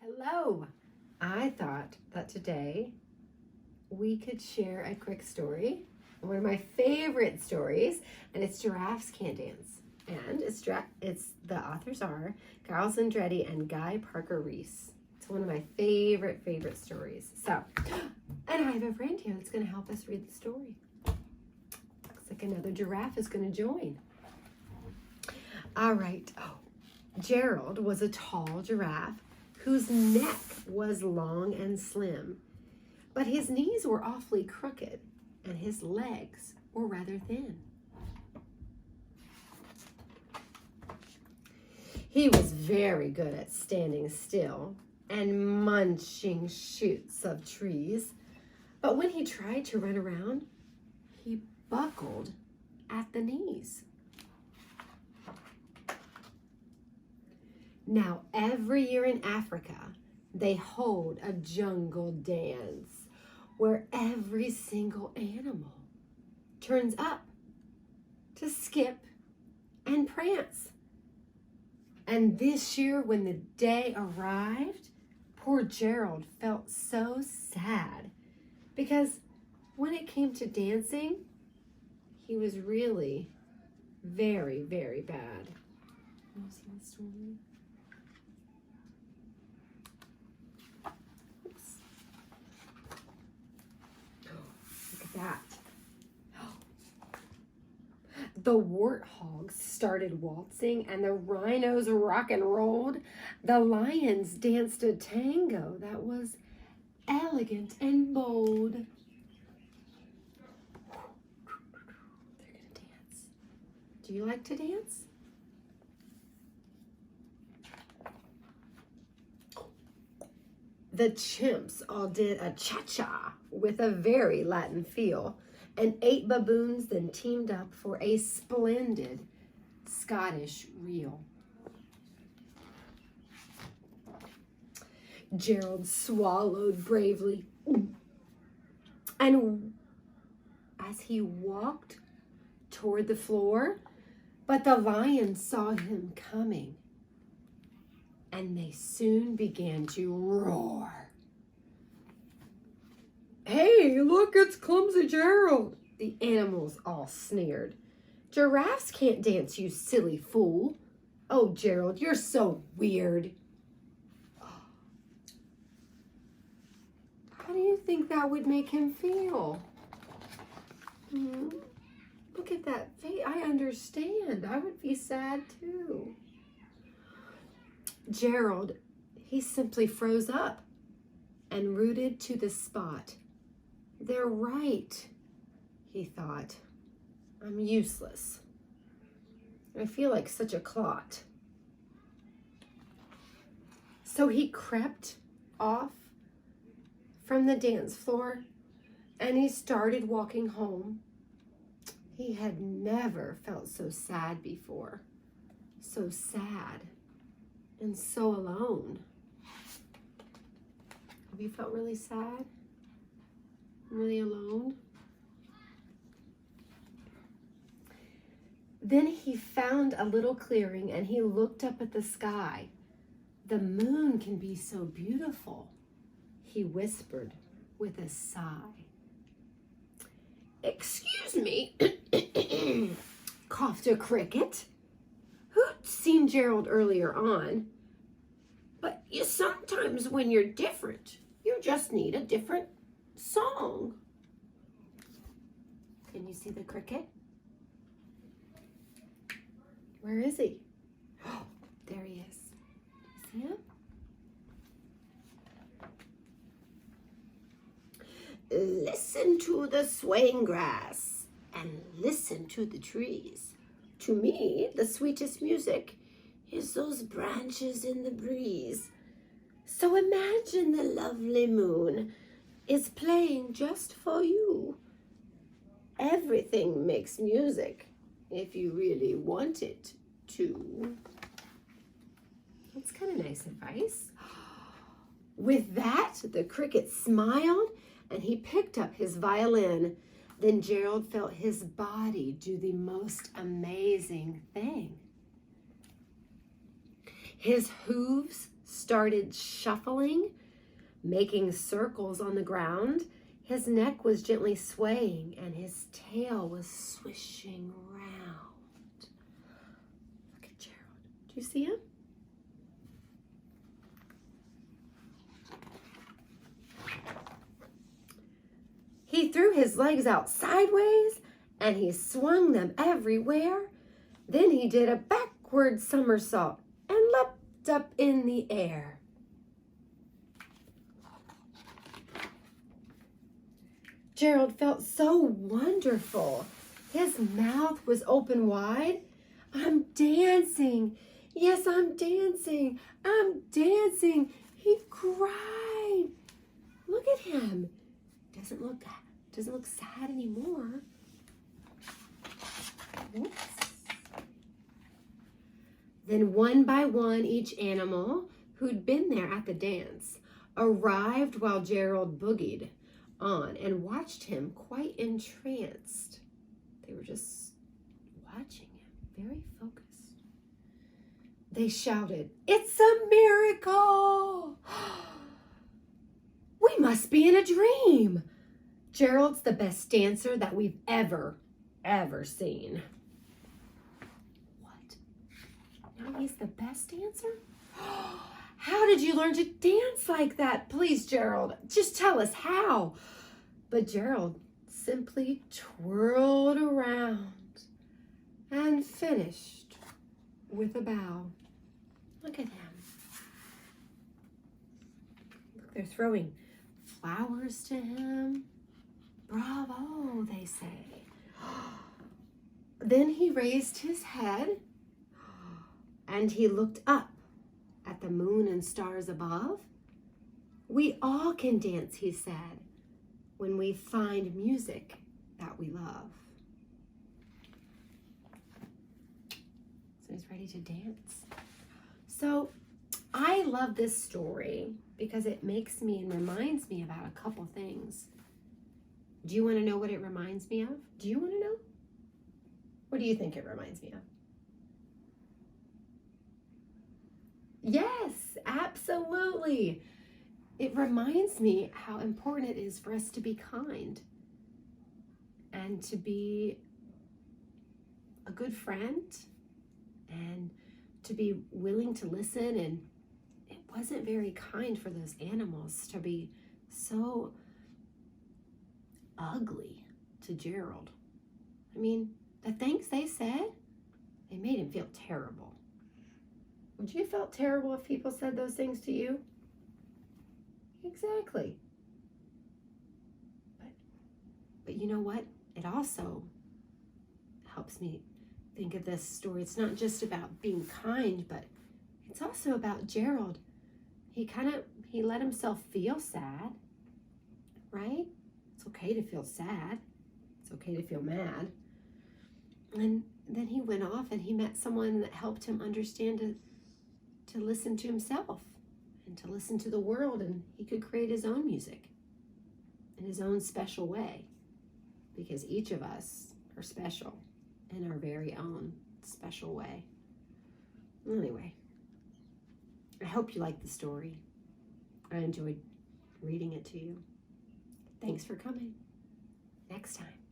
Hello! I thought that today we could share a quick story, one of my favorite stories, and it's Giraffes Can't Dance. And the authors are Giles Andretti and Guy Parker Reese. It's one of my favorite stories. So, and I have a friend here that's going to help us read the story. Looks like another giraffe is going to join. All right. Oh, Gerald was a tall giraffe whose neck was long and slim, but his knees were awfully crooked and his legs were rather thin. He was very good at standing still and munching shoots of trees, but when he tried to run around, he buckled at the knees. Now, every year in Africa, they hold a jungle dance where every single animal turns up to skip and prance. And this year, when the day arrived, poor Gerald felt so sad because when it came to dancing, he was really very, very bad. You see the story? That. The warthogs started waltzing and the rhinos rock and rolled. The lions danced a tango that was elegant and bold. They're gonna dance. Do you like to dance? The chimps all did a cha-cha with a very Latin feel, and 8 baboons then teamed up for a splendid Scottish reel. Gerald swallowed bravely, and as he walked toward the floor, but the lions saw him coming, and they soon began to roar. "Hey, look, it's clumsy Gerald," the animals all sneered. "Giraffes can't dance, you silly fool. Oh, Gerald, you're so weird." How do you think that would make him feel? Look at that face. I understand. I would be sad too. Gerald, he simply froze up and rooted to the spot. "They're right," he thought. "I'm useless. I feel like such a clot." So he crept off from the dance floor and he started walking home. He had never felt so sad before. So sad. And so alone. Have you felt really sad? Really alone? Then he found a little clearing and he looked up at the sky. "The moon can be so beautiful," he whispered with a sigh. "Excuse me," coughed a cricket, who'd seen Gerald earlier on. "But sometimes when you're different, you just need a different song." Can you see the cricket? Where is he? Oh, there he is. See him? "Listen to the swaying grass and listen to the trees. To me, the sweetest music is those branches in the breeze. So imagine the lovely moon is playing just for you. Everything makes music if you really want it to." That's kind of nice advice. With that, the cricket smiled and he picked up his violin. Then Gerald felt his body do the most amazing thing. His hooves started shuffling, making circles on the ground. His neck was gently swaying and his tail was swishing round. Look at Gerald. Do you see him? He threw his legs out sideways and he swung them everywhere. Then he did a backward somersault and leapt up in the air. Gerald felt so wonderful. His mouth was open wide. I'm dancing. Yes, I'm dancing. I'm dancing. He cried. Look at him. Doesn't look sad anymore. Oops. Then one by one, each animal who'd been there at the dance arrived while Gerald boogied on and watched him quite entranced. They were just watching him, very focused. They shouted, "It's a miracle! We must be in a dream. Gerald's the best dancer that we've ever seen." What? Now he's the best dancer? How did you learn to dance like that? Please, Gerald, just tell us how. But Gerald simply twirled around and finished with a bow. Look at him. Look, they're throwing flowers to him. Bravo, they say. Then he raised his head and he looked up at the moon and stars above. We all can dance, he said, when we find music that we love. So he's ready to dance. So I love this story because it makes me and reminds me about a couple things. Do you want to know what it reminds me of? Do you want to know? What do you think it reminds me of? Yes, absolutely. It reminds me how important it is for us to be kind and to be a good friend and to be willing to listen. And it wasn't very kind for those animals to be so ugly to Gerald. I mean, the things they said, they made him feel terrible. Would you have felt terrible if people said those things to you? Exactly. But you know what? It also helps me think of this story. It's not just about being kind, but it's also about Gerald. He let himself feel sad, right? It's okay to feel sad. It's okay to feel mad. And then he went off and he met someone that helped him understand to listen to himself and to listen to the world, and he could create his own music in his own special way, because each of us are special in our very own special way. Anyway, I hope you liked the story. I enjoyed reading it to you. Thanks for coming. Next time.